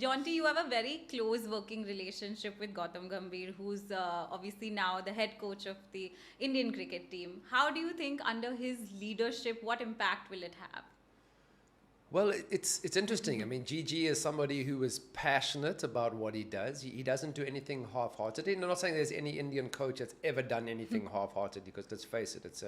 Jonty, you have a very close working relationship with Gautam Gambhir, who's obviously now the head coach of the Indian cricket team. How do you think under his leadership, what impact will it have? Well, it's interesting. I mean, Gigi is somebody who is passionate about what he does. He doesn't do anything half-heartedly. And I'm not saying there's any Indian coach that's ever done anything half-heartedly, because let's face it, it's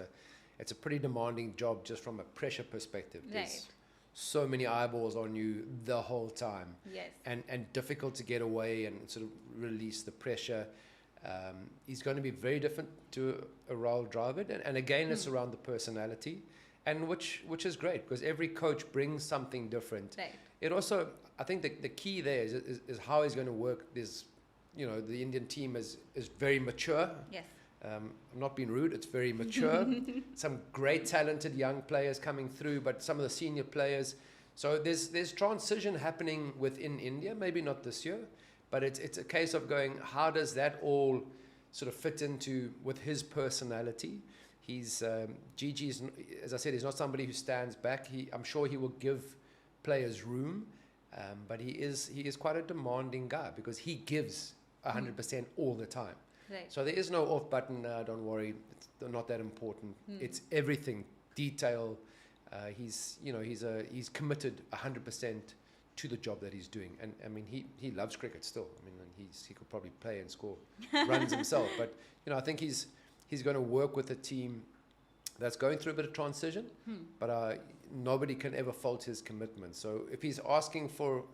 a pretty demanding job just from a pressure perspective. Right. There's so many eyeballs on you the whole time. Yes. And difficult to get away and sort of release the pressure. He's going to be very different to a Rahul Dravid. And again, it's around the personality. And which is great, because every coach brings something different. Right. It also, I think the key there is how he's going to work. There's, the Indian team is very mature. Yes. I'm not being rude, it's very mature. Some great talented young players coming through, but some of the senior players. So there's transition happening within India, maybe not this year, but it's a case of going, how does that all sort of fit into with his personality? He's Gigi's, as I said, he's not somebody who stands back. I'm sure he will give players room, but he is quite a demanding guy, because he gives 100% all the time. Right. So there is no off button. Don't worry, it's not that important. It's everything, detail. He's committed 100% to the job that he's doing, and I mean he loves cricket still. I mean, he could probably play and score runs himself, but I think he's going to work with a team that's going through a bit of transition, but nobody can ever fault his commitment. So if he's asking for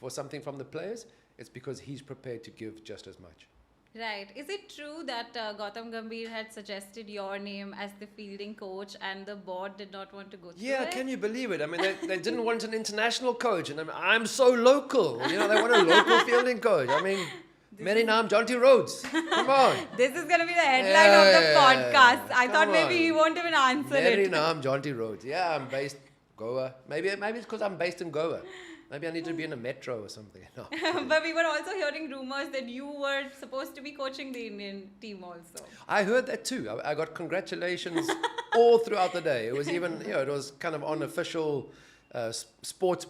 something from the players, it's because he's prepared to give just as much. Right. Is it true that Gautam Gambhir had suggested your name as the fielding coach and the board did not want to go through Yeah, it? can you believe it? I mean, they didn't want an international coach, and I'm so local. They want a local fielding coach. I mean, Meri naam Jonty Rhodes. Come on. This is going to be the headline of the podcast. I thought Come maybe he on. won't even answer Meri it. naam Jonty Rhodes. Yeah, I'm based Goa. Maybe it's because I'm based in Goa. Maybe I need to be in a metro or something. No. But we were also hearing rumors that you were supposed to be coaching the Indian team also. I heard that too. I got congratulations all throughout the day. It was even, it was kind of on official sports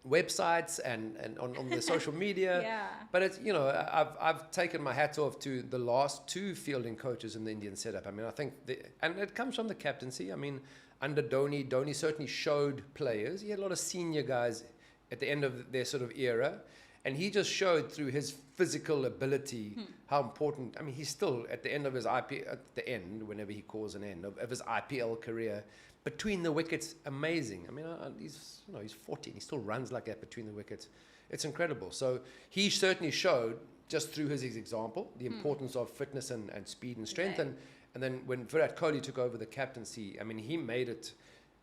websites and on the social media. Yeah. But it's, I've taken my hat off to the last two fielding coaches in the Indian setup. I mean, I think, and it comes from the captaincy. I mean, under Dhoni certainly showed players. He had a lot of senior guys at the end of their sort of era. And he just showed through his physical ability how important. I mean, he's still at the end of his whenever he calls an end of his IPL career, between the wickets, amazing. I mean, he's 40 and he still runs like that between the wickets. It's incredible. So he certainly showed, just through his example, the importance of fitness and speed and strength. Right. And then when Virat Kohli took over the captaincy, I mean, he made it.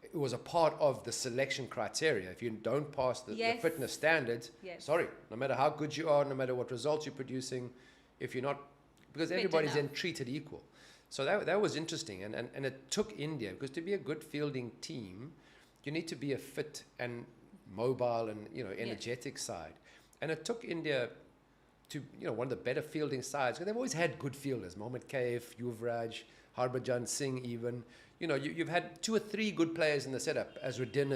It was a part of the selection criteria. If you don't pass the fitness standards, sorry, no matter how good you are, no matter what results you're producing, if you're not, because everybody's then treated equal. So that was interesting. And it took India, because to be a good fielding team, you need to be a fit and mobile and, energetic side. And it took India to, one of the better fielding sides, because they've always had good fielders, Mohammad Kaif, Yuvraj, Harbhajan Singh even. You've had 2 or 3 good players in the setup, as Redin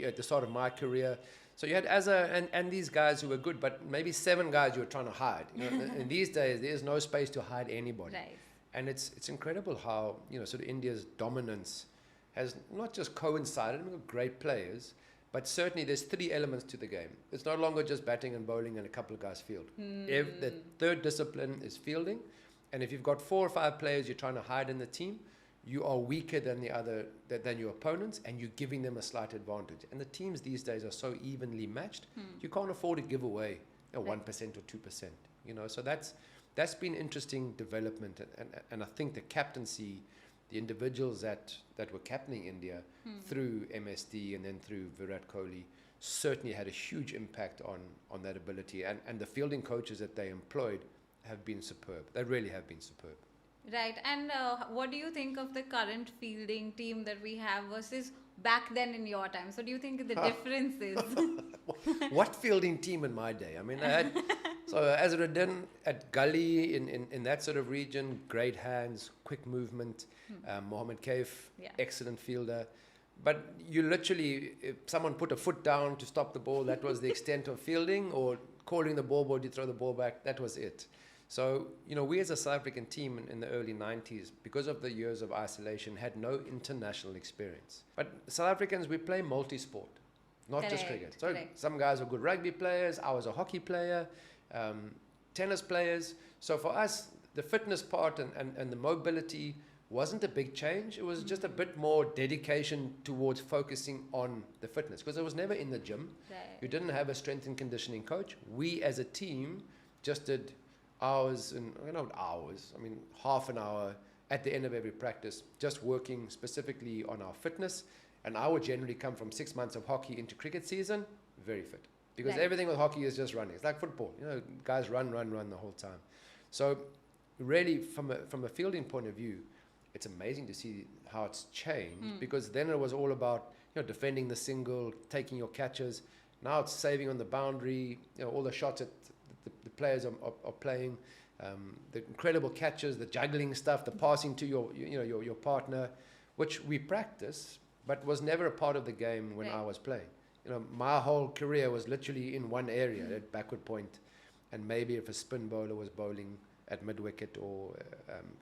at the start of my career. So you had Azhar and these guys who were good, but maybe 7 guys you were trying to hide. In these days, there's no space to hide anybody. Right. And it's incredible how, sort of India's dominance has not just coincided with great players, but certainly there's 3 elements to the game. It's no longer just batting and bowling and a couple of guys field. The third discipline is fielding. And if you've got 4 or 5 players you're trying to hide in the team, you are weaker than than your opponents, and you're giving them a slight advantage. And the teams these days are so evenly matched, you can't afford to give away 1% or 2%. So that's been interesting development, and I think the captaincy, the individuals that were captaining India through MSD and then through Virat Kohli certainly had a huge impact on that ability, and the fielding coaches that they employed have been superb. They really have been superb. Right. And what do you think of the current fielding team that we have versus back then in your time? So do you think the difference is? What fielding team in my day? I mean, they had, so Azharuddin at Gully in that sort of region, great hands, quick movement. Mohammad Kaif, excellent fielder. But you literally, if someone put a foot down to stop the ball, that was the extent of fielding, or calling the ball board, you throw the ball back, that was it. So, we as a South African team in the early 90s, because of the years of isolation, had no international experience. But South Africans, we play multi-sport, not just cricket. So some guys were good rugby players, I was a hockey player, tennis players. So for us, the fitness part and the mobility wasn't a big change. It was just a bit more dedication towards focusing on the fitness, because it was never in the gym. You didn't have a strength and conditioning coach. We as a team just did hours and hours, half an hour at the end of every practice, just working specifically on our fitness. And I would generally come from 6 months of hockey into cricket season very fit, because everything with hockey is just running. It's like football, guys run the whole time. So really, from a fielding point of view, it's amazing to see how it's changed, because then it was all about defending the single, taking your catches. Now it's saving on the boundary, all the shots that the players are playing, the incredible catches, the juggling stuff, the passing to your partner, which we practice, but was never a part of the game when I was playing. My whole career was literally in one area, at backward point, and maybe if a spin bowler was bowling at mid wicket or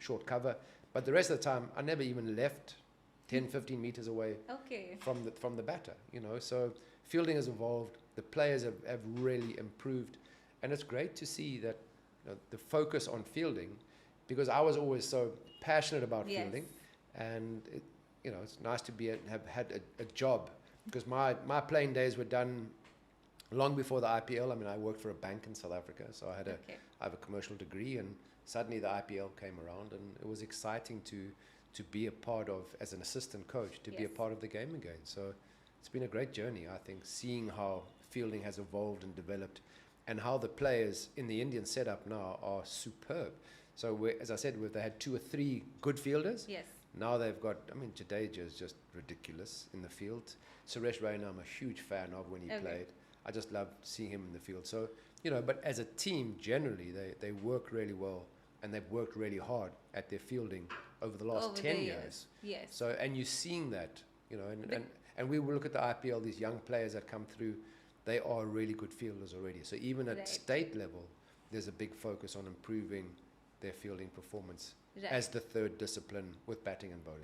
short cover. But the rest of the time, I never even left 10, 15 meters away from the batter. So fielding has evolved. The players have really improved. And it's great to see that the focus on fielding, because I was always so passionate about fielding. And it's nice to have had a job, because my playing days were done long before the IPL. I worked for a bank in South Africa, so I have a commercial degree, and suddenly the IPL came around, and it was exciting to be a part of, as an assistant coach, to be a part of the game again. So it's been a great journey, I think, seeing how fielding has evolved and developed, and how the players in the Indian setup now are superb. So as I said, they had 2 or 3 good fielders. Yes. Now they've got, Jadeja is just ridiculous in the field. Suresh Raina, I'm a huge fan of when he played. I just love seeing him in the field. So, but as a team, generally, they work really well, and they've worked really hard at their fielding over the last 10 years. Yes. So, and you're seeing that, and we will look at the IPL, these young players that come through, they are really good fielders already. So even at state level, there's a big focus on improving their fielding performance as the third discipline with batting and bowling.